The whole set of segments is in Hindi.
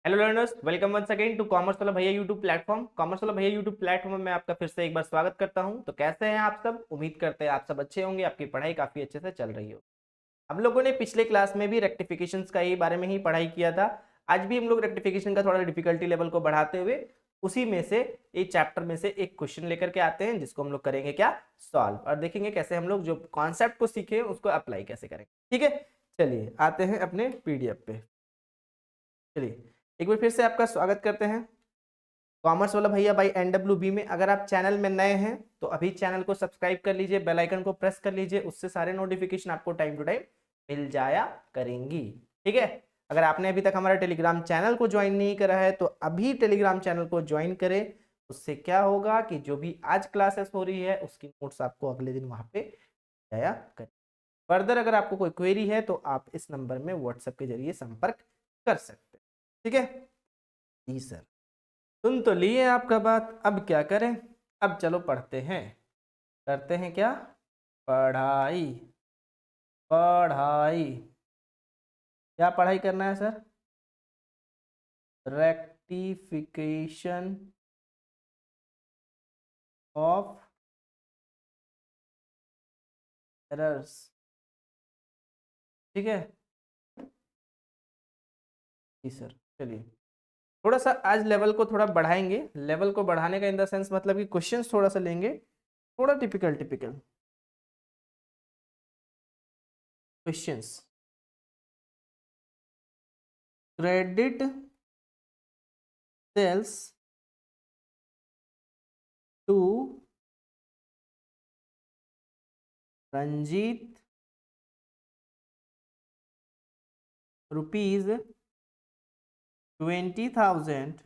Hello learners, welcome once again to commerce Wala Bhaiya YouTube platform. Commerce Wala Bhaiya YouTube platform में मैं आपका फिर से एक बार स्वागत करता हूं। तो कैसे हैं आप सब? उम्मीद करते हैं आप सब अच्छे होंगे, आपकी पढ़ाई काफी अच्छे से चल रही हो। हम लोगों ने पिछले क्लास में भी रेक्टिफिकेशंस का ही बारे में ही पढ़ाई किया था। आज भी हम लोग रेक्टिफिकेशन का थोड़ा डिफिकल्टी लेवल को बढ़ाते हुए उसी में से एक चैप्टर में से एक क्वेश्चन लेकर के आते हैं, जिसको हम लोग करेंगे क्या, सॉल्व, और देखेंगे कैसे हम लोग जो कॉन्सेप्ट को सीखे उसको अप्लाई कैसे करेंगे। ठीक है, चलिए आते हैं अपने पीडीएफ पे। चलिए एक बार फिर से आपका स्वागत करते हैं कॉमर्स वाला भैया बाई NWB में। अगर आप चैनल में नए हैं तो अभी चैनल को सब्सक्राइब कर लीजिए, बेल आइकन को प्रेस कर लीजिए, उससे सारे नोटिफिकेशन आपको टाइम टू टाइम मिल जाया करेंगी। ठीक है, अगर आपने अभी तक हमारा टेलीग्राम चैनल को ज्वाइन नहीं करा है तो अभी टेलीग्राम चैनल को ज्वाइन करें। उससे क्या होगा कि जो भी आज क्लासेस हो रही है उसकी नोट्स आपको अगले दिन वहां पे जाया करें। फर्दर अगर आपको कोई क्वेरी है तो आप इस नंबर में व्हाट्सएप के जरिए संपर्क कर सकते हैं। ठीक है जी सर, सुन तो लिए आपका बात, अब क्या करें? अब चलो पढ़ते हैं, करते हैं क्या, पढ़ाई। पढ़ाई क्या पढ़ाई करना है सर? Rectification of errors. ठीक है जी सर, चलिए थोड़ा सा आज लेवल को थोड़ा बढ़ाएंगे। लेवल को बढ़ाने का इन द सेंस मतलब कि क्वेश्चंस थोड़ा सा लेंगे, थोड़ा typical typical questions. Credit sales to Ranjit rupees 20,000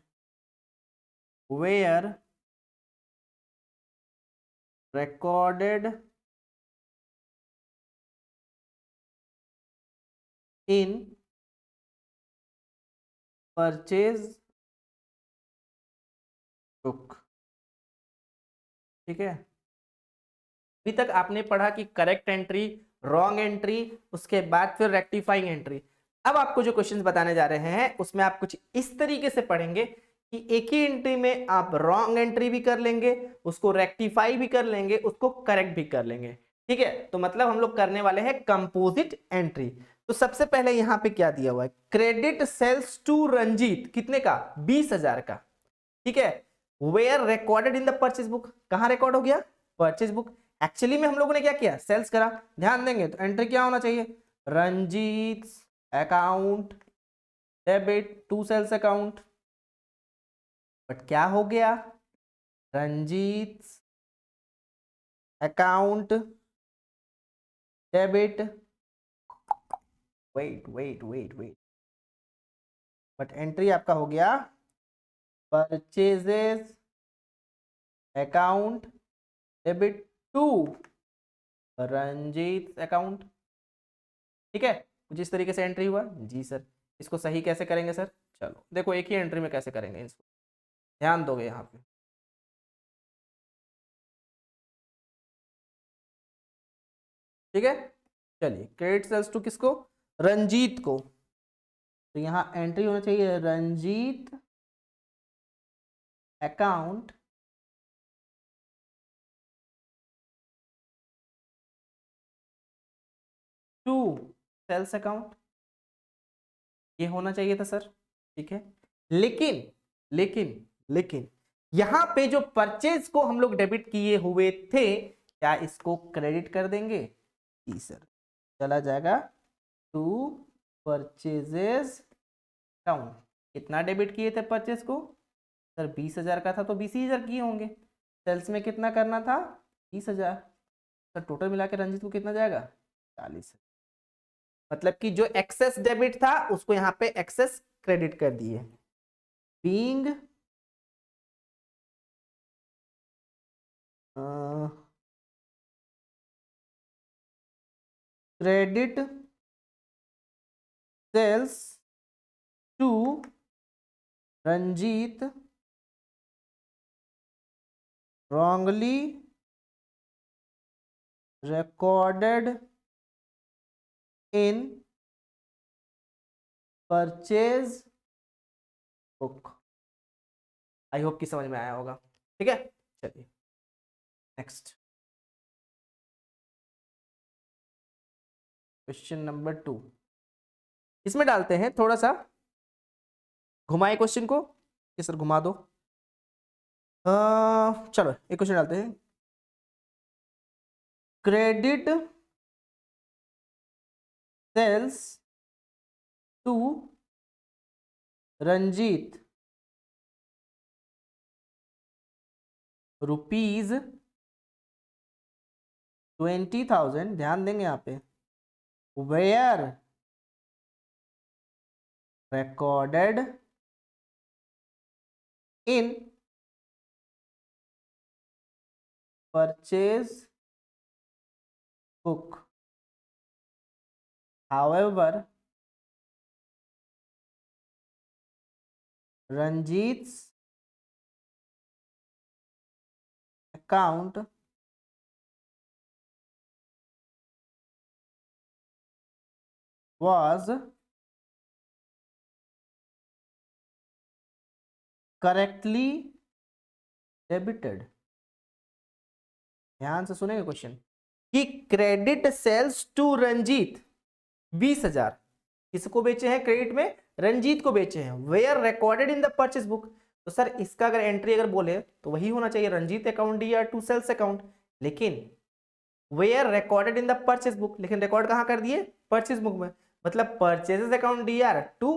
were recorded in purchase book। ठीक है, अभी तक आपने पढ़ा कि करेक्ट एंट्री, रॉन्ग एंट्री, उसके बाद फिर रेक्टिफाइंग एंट्री। अब आपको जो क्वेश्चंस बताने जा रहे हैं उसमें आप कुछ इस तरीके से पढ़ेंगे कि एक ही एंट्री में आप रॉन्ग एंट्री भी कर लेंगे, उसको रेक्टिफाई भी कर लेंगे, उसको करेक्ट भी कर लेंगे। ठीक है, तो मतलब हम लोग करने वाले हैं कंपोजिट एंट्री। तो सबसे पहले यहां पे क्या दिया हुआ है, क्रेडिट सेल्स टू रंजीत, कितने का, 20,000 का। ठीक है, were recorded in the purchase book, कहां रिकॉर्ड हो गया, परचेज बुक। एक्चुअली में हम लोगों ने क्या किया, सेल्स करा। ध्यान देंगे तो एंट्री क्या होना चाहिए, Ranjit account debit to sales account. But क्या हो गया, Ranjit account debit, wait wait wait wait, but entry आपका हो गया purchases account debit to Ranjit account. ठीक है, कुछ इस तरीके से एंट्री हुआ जी सर। इसको सही कैसे करेंगे सर? चलो देखो एक ही एंट्री में कैसे करेंगे इसको, ध्यान दोगे यहाँ पे। ठीक है, चलिए क्रेडिट सेल्स टू किसको, रंजीत को। तो यहाँ एंट्री होना चाहिए Ranjit account to sales account, ये होना चाहिए था सर। ठीक है, लेकिन लेकिन लेकिन यहां पे जो परचेज को हम लोग डेबिट किए हुए थे, क्या इसको क्रेडिट कर देंगे? जी सर, चला जाएगा टू परचेजेस अकाउंट। कितना डेबिट किए थे परचेज को सर, 20,000 का था तो 20,000 किए होंगे। सेल्स में कितना करना था, 20,000। सर टोटल मिला के रंजित को कितना जाएगा, 40। मतलब कि जो एक्सेस डेबिट था उसको यहाँ पे एक्सेस क्रेडिट कर दिए। Being credit sales to Ranjit wrongly recorded in purchase book, book. I hope कि समझ में आया होगा। ठीक है, चलिए नेक्स्ट क्वेश्चन नंबर 2। इसमें डालते हैं थोड़ा सा घुमाए क्वेश्चन को कि सर घुमा दो। चलो एक क्वेश्चन डालते हैं। Credit sales to Ranjit rupees 20,000, ध्यान देंगे यहाँ पे, were recorded in purchase book. However, Ranjit's account was correctly debited. ध्यान से सुनेंगे क्वेश्चन कि क्रेडिट सेल्स टू रंजीत 20,000 किसको बेचे हैं क्रेडिट में, रंजीत को बेचे हैं, were recorded in the purchase book. तो सर इसका अगर एंट्री अगर बोले तो वही होना चाहिए रंजीत अकाउंट या टू सेल्स अकाउंट, लेकिन were recorded in the purchase book, लेकिन रिकॉर्ड कहां कर दिए, परचेस बुक में, मतलब purchases account DR to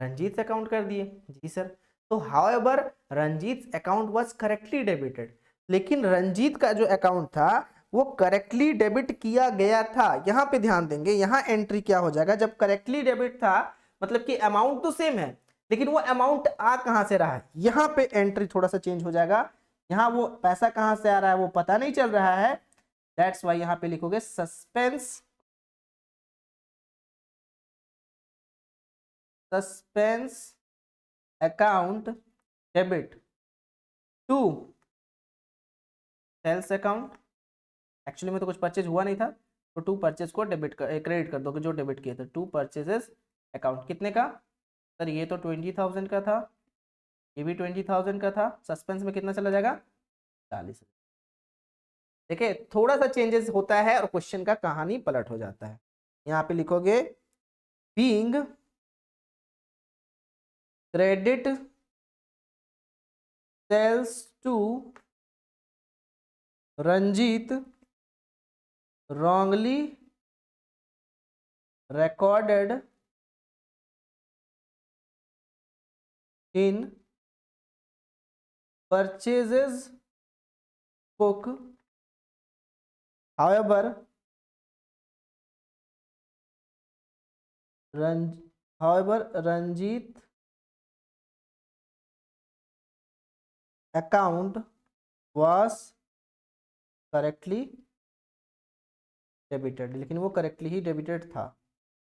Ranjit account कर दिए। जी सर, तो however Ranjit account was correctly debited, लेकिन रंजीत का जो अकाउंट था वो करेक्टली डेबिट किया गया था। यहां पे ध्यान देंगे, यहां एंट्री क्या हो जाएगा, जब करेक्टली डेबिट था मतलब कि अमाउंट तो सेम है, लेकिन वो अमाउंट आ कहां से रहा है, यहां पे एंट्री थोड़ा सा चेंज हो जाएगा। यहां वो पैसा कहां से आ रहा है वो पता नहीं चल रहा है, दैट्स वाई यहां पे लिखोगे suspense account debit to sales account. Actually में तो कुछ परचेज हुआ नहीं था, तो टू परचेज को डेबिट कर क्रेडिट कर दोगे जो डेबिट किए थे, टू परचेजेस अकाउंट कितने का, सर ये तो 20,000 का था, ये भी 20,000 का था, सस्पेंस में कितना चला जाएगा 40। देखिए थोड़ा सा चेंजेस होता है और क्वेश्चन का कहानी पलट हो जाता है। यहाँ पे लिखोगे being credit sales to Ranjit wrongly recorded in purchases book, however Ranjit account was correctly debited, लेकिन वो करेक्टली ही डेबिटेड था।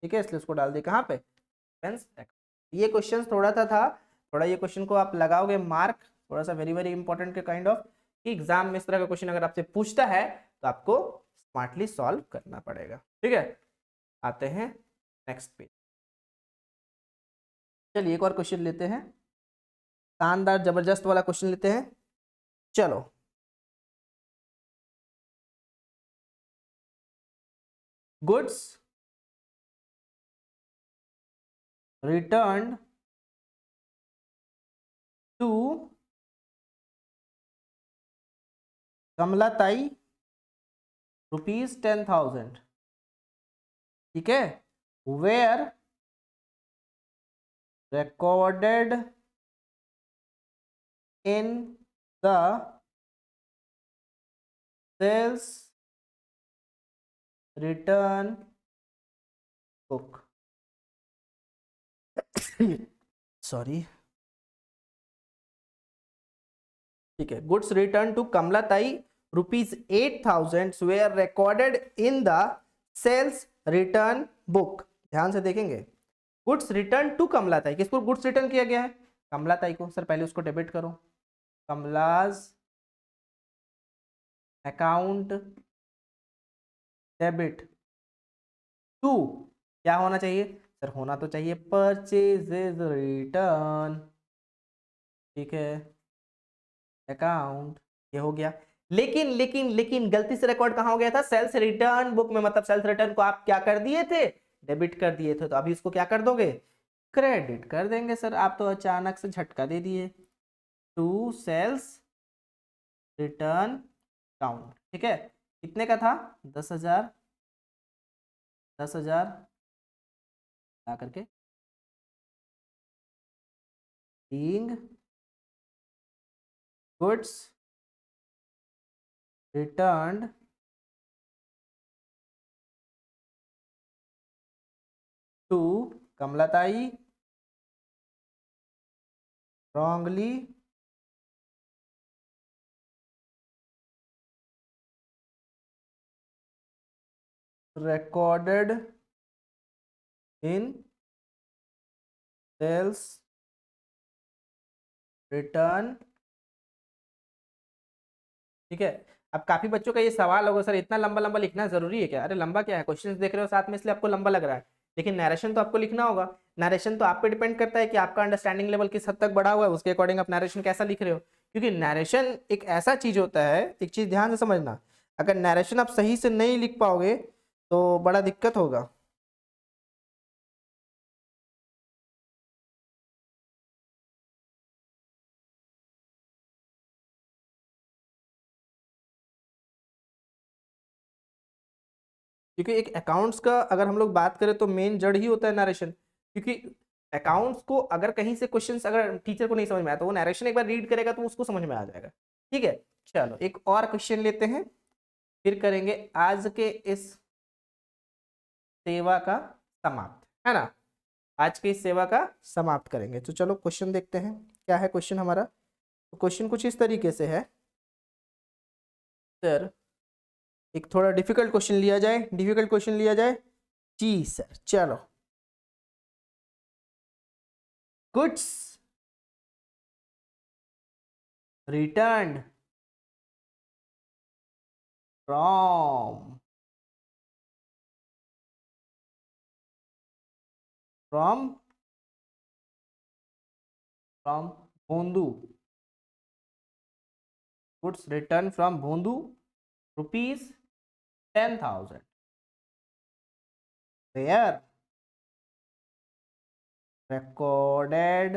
ठीक है, इसलिए उसको डाल दिए कहाँ पे, एक्सपेंस अकाउंट। ये क्वेश्चन थोड़ा सा था, थोड़ा ये क्वेश्चन को आप लगाओगे मार्क, थोड़ा सा वेरी वेरी इंपॉर्टेंट के काइंड ऑफ, कि एग्जाम में इस तरह का क्वेश्चन अगर आपसे पूछता है तो आपको स्मार्टली सॉल्व करना पड़ेगा। ठीक है, आते हैं नेक्स्ट पेज। चलिए एक और क्वेश्चन लेते हैं, शानदार जबरदस्त वाला क्वेश्चन लेते हैं। चलो गुड्स रिटर्न टू कमलाताई ₹10,000। ठीक है, were recorded in the sales return book। Sorry, ठीक है, goods return to Kamalatai ₹8,000 were recorded in the sales return book. ध्यान से देखेंगे, गुड्स रिटर्न टू कमलाताई, किसको गुड्स रिटर्न किया गया है, कमलाताई को। सर पहले उसको डेबिट करो, कमलाज अकाउंट डेबिट टू, क्या होना चाहिए सर, होना तो चाहिए परचेजेज रिटर्न। ठीक है, अकाउंट, ये हो गया। लेकिन लेकिन लेकिन गलती से रिकॉर्ड कहाँ हो गया था? सेल्स रिटर्न बुक में, मतलब सेल्स रिटर्न को आप क्या कर दिए थे? डेबिट कर दिए थे। तो अभी इसको क्या कर दोगे? क्रेडिट कर देंगे। सर आप तो अचानक से झटका दे दिए। टू सेल्स रिटर्न काउंट, ठीक है, कितने का था? 10,000, 10,000 ला करके being goods returned to कमलाताई wrongly recorded in sales return। ठीक है। अब काफी बच्चों का ये सवाल होगा, सर इतना लंबा लंबा लिखना जरूरी है क्या? अरे लंबा क्या है, क्वेश्चंस देख रहे हो साथ में इसलिए आपको लंबा लग रहा है, लेकिन नरेशन तो आपको लिखना होगा। नरेशन तो आप पे डिपेंड करता है कि आपका अंडरस्टैंडिंग लेवल किस हद तक बढ़ा हुआ है, उसके अकॉर्डिंग आप नरेशन कैसा लिख रहे हो। क्योंकि नरेशन एक ऐसा चीज होता है, एक चीज ध्यान से समझना, अगर नरेशन आप सही से नहीं लिख पाओगे तो बड़ा दिक्कत होगा। क्योंकि एक अकाउंट्स का अगर हम लोग बात करें तो मेन जड़ ही होता है नरेशन। क्योंकि अकाउंट्स को अगर कहीं से क्वेश्चंस अगर टीचर को नहीं समझ में आया तो वो नरेशन एक बार रीड करेगा तो उसको समझ में आ जाएगा। ठीक है, चलो एक और क्वेश्चन लेते हैं, फिर करेंगे आज के इस सेवा का समाप्त, है ना। आज की इस सेवा का समाप्त करेंगे। तो चलो क्वेश्चन देखते हैं, क्या है क्वेश्चन हमारा। तो क्वेश्चन कुछ इस तरीके से है सर, एक थोड़ा डिफिकल्ट क्वेश्चन लिया जाए, डिफिकल्ट क्वेश्चन लिया जाए। जी सर, चलो। Goods return from from from Bhondu, goods return from Bhondu rupees 10,000 were recorded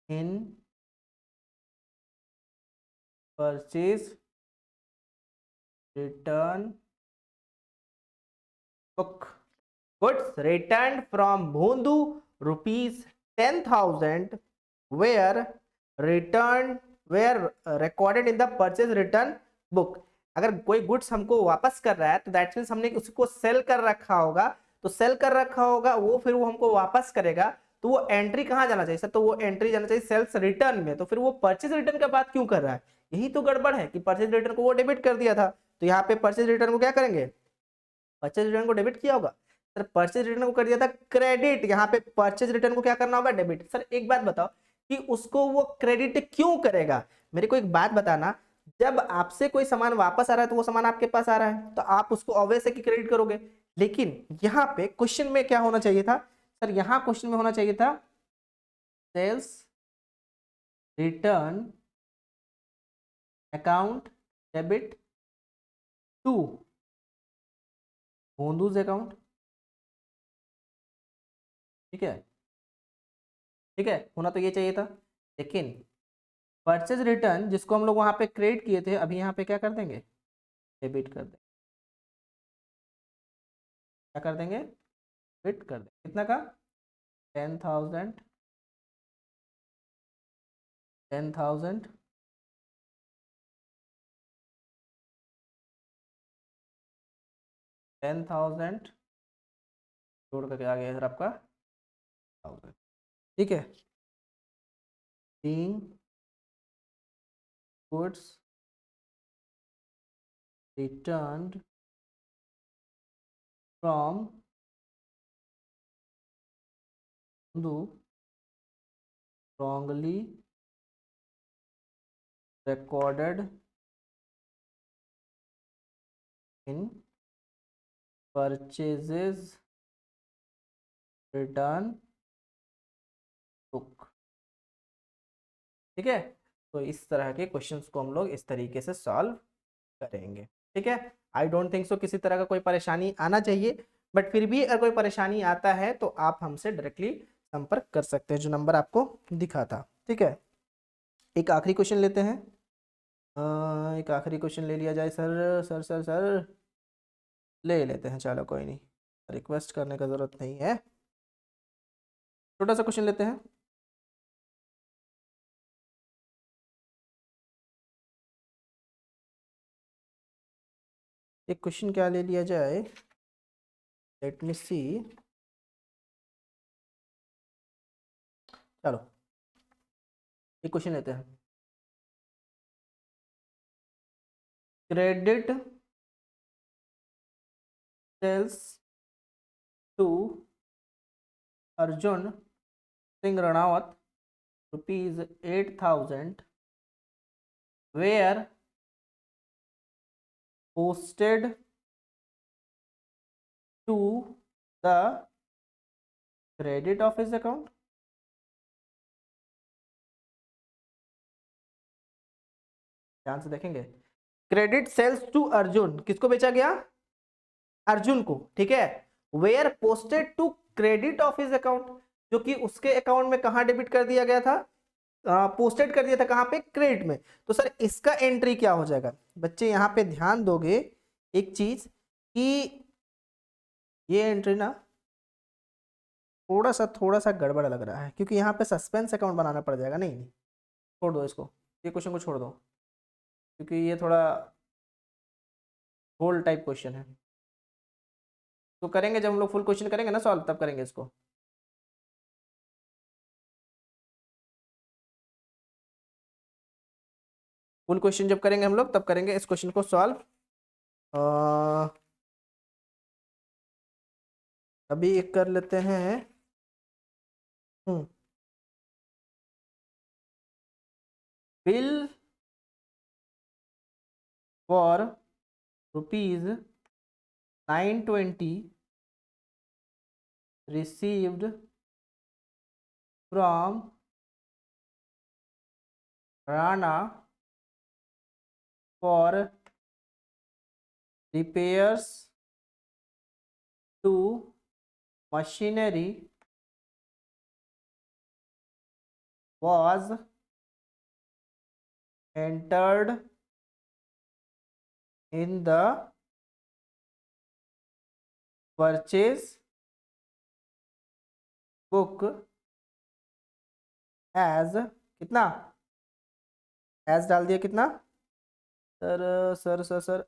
in purchase return book। Goods returned from Bhondu rupees 10,000 were returned were recorded in the purchase return book। अगर कोई गुड्स हमको वापस कर रहा है तो दैट मीन्स हमने उसको सेल कर रखा होगा, तो सेल कर रखा होगा वो, फिर वो हमको वापस करेगा तो वो एंट्री कहाँ जाना चाहिए सर? तो वो एंट्री जाना चाहिए सेल्स रिटर्न में। तो फिर वो परचेज रिटर्न का बात क्यों कर रहा है? यही तो गड़बड़ है कि परचेज रिटर्न को वो डेबिट कर दिया था, तो यहाँ पे परचेज रिटर्न को क्या करेंगे? परचेज रिटर्न को डेबिट किया होगा। सर परचेज रिटर्न को कर दिया था क्रेडिट, यहाँ पे परचेज रिटर्न को क्या करना होगा? डेबिट। सर एक बात बताओ कि उसको वो क्रेडिट क्यों करेगा? मेरे को एक बात बताना, जब आपसे कोई सामान वापस आ रहा है तो वो सामान आपके पास आ रहा है तो आप उसको ऑब्वियस है कि क्रेडिट करोगे। लेकिन यहाँ पे क्वेश्चन में क्या होना चाहिए था सर? यहाँ क्वेश्चन में होना चाहिए था sales return account debit to Bhondu's account. ठीक है, ठीक है, होना तो ये चाहिए था। लेकिन परचेज रिटर्न जिसको हम लोग वहां पे क्रेडिट किए थे, अभी यहाँ पे क्या कर देंगे? डेबिट कर देंगे। क्या कर देंगे? डेबिट कर देंगे। कितना का? 10,000, 10,000, 10,000 जोड़ करके आ गया सर आपका 1,000। ठीक है, being goods returned from the wrongly recorded in purchases return book। ठीक है, तो इस तरह के क्वेश्चंस को हम लोग इस तरीके से सॉल्व करेंगे। ठीक है, आई डोंट थिंक सो किसी तरह का कोई परेशानी आना चाहिए, बट फिर भी अगर कोई परेशानी आता है तो आप हमसे डायरेक्टली संपर्क कर सकते हैं, जो नंबर आपको दिखा था। ठीक है, एक आखिरी क्वेश्चन लेते हैं। एक आखिरी क्वेश्चन ले लिया जाए सर। सर सर सर ले लेते हैं, चलो कोई नहीं, रिक्वेस्ट करने का ज़रूरत नहीं है, छोटा सा क्वेश्चन लेते हैं। एक क्वेश्चन क्या ले लिया जाए, लेट मी सी। चलो एक क्वेश्चन लेते हैं। Credit sales to Arjun Singh Ranawat ₹8,000 were posted to the credit of his account। ध्यान से देखेंगे, क्रेडिट सेल्स टू अर्जुन, किसको बेचा गया, अर्जुन को। ठीक है, were posted to credit of his account, जो कि उसके अकाउंट में कहां डेबिट कर दिया गया था, पोस्टेड कर दिया था कहां पे, क्रेडिट में। तो सर इसका एंट्री क्या हो जाएगा, बच्चे यहां पे ध्यान दोगे एक चीज कि ये एंट्री ना थोड़ा सा गड़बड़ लग रहा है, क्योंकि यहाँ पे सस्पेंस अकाउंट बनाना पड़ जाएगा। नहीं नहीं, छोड़ दो इसको, ये क्वेश्चन को छोड़ दो, क्योंकि ये थोड़ा होल टाइप क्वेश्चन है। तो करेंगे जब हम लोग फुल क्वेश्चन करेंगे ना सॉल्व, तब करेंगे इसको। फुल क्वेश्चन जब करेंगे हम लोग तब करेंगे इस क्वेश्चन को सॉल्व। अभी एक कर लेते हैं। Bill for ₹920 received from Rana for repairs to machinery was entered in the purchase book as कितना, एज डाल दिया कितना सर, सर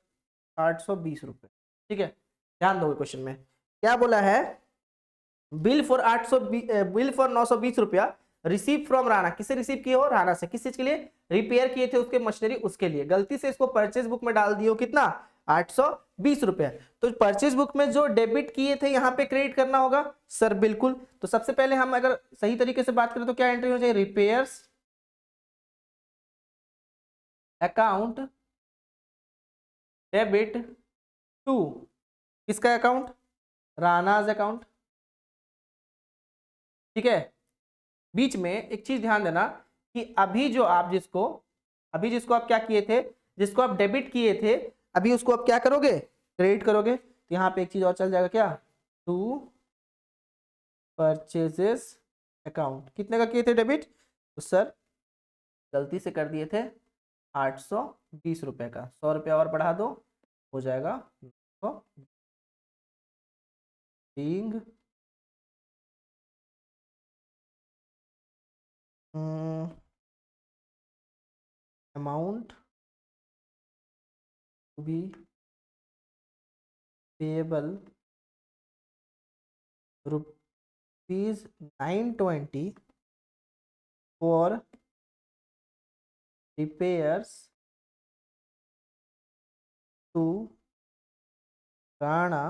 820 रुपये। ठीक है, ध्यान दोगे क्वेश्चन में क्या बोला है, बिल फॉर 920 रुपया रिसीव फ्रॉम राणा, किसे रिसीव किए हो, राणा से, किस चीज के लिए, रिपेयर किए थे उसके मशीनरी, उसके लिए। गलती से इसको परचेज बुक में डाल दियो कितना, 820 रुपया। तो परचेज बुक में जो डेबिट किए थे यहाँ पे क्रेडिट करना होगा सर, बिल्कुल। तो सबसे पहले हम अगर सही तरीके से बात करें तो क्या एंट्री हो जाए, रिपेयर्स अकाउंट डेबिट टू, किसका अकाउंट, रानाज अकाउंट। ठीक है, बीच में एक चीज ध्यान देना कि अभी जिसको आप क्या किए थे, जिसको आप डेबिट किए थे, अभी उसको आप क्या करोगे, क्रेडिट करोगे। तो यहाँ पे एक चीज और चल जाएगा क्या, टू परचेजेस अकाउंट, कितने का किए थे डेबिट, तो सर गलती से कर दिए थे 820 रुपए का, 100 रुपया और बढ़ा दो, हो जाएगा 900 being amount to be payable ₹920 for repairs to Rana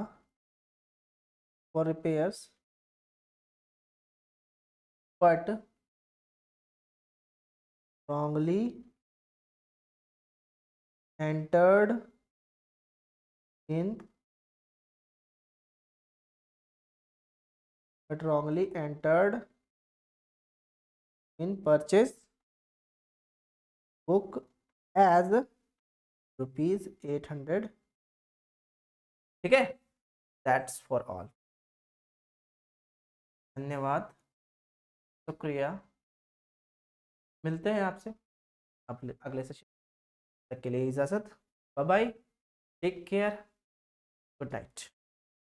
for repairs, but wrongly entered in purchase book as ₹800। ठीक है, दैट्स फॉर ऑल। धन्यवाद, शुक्रिया, मिलते हैं आपसे अगले सेशन तक के लिए इजाज़त। Bye bye, take care, good night.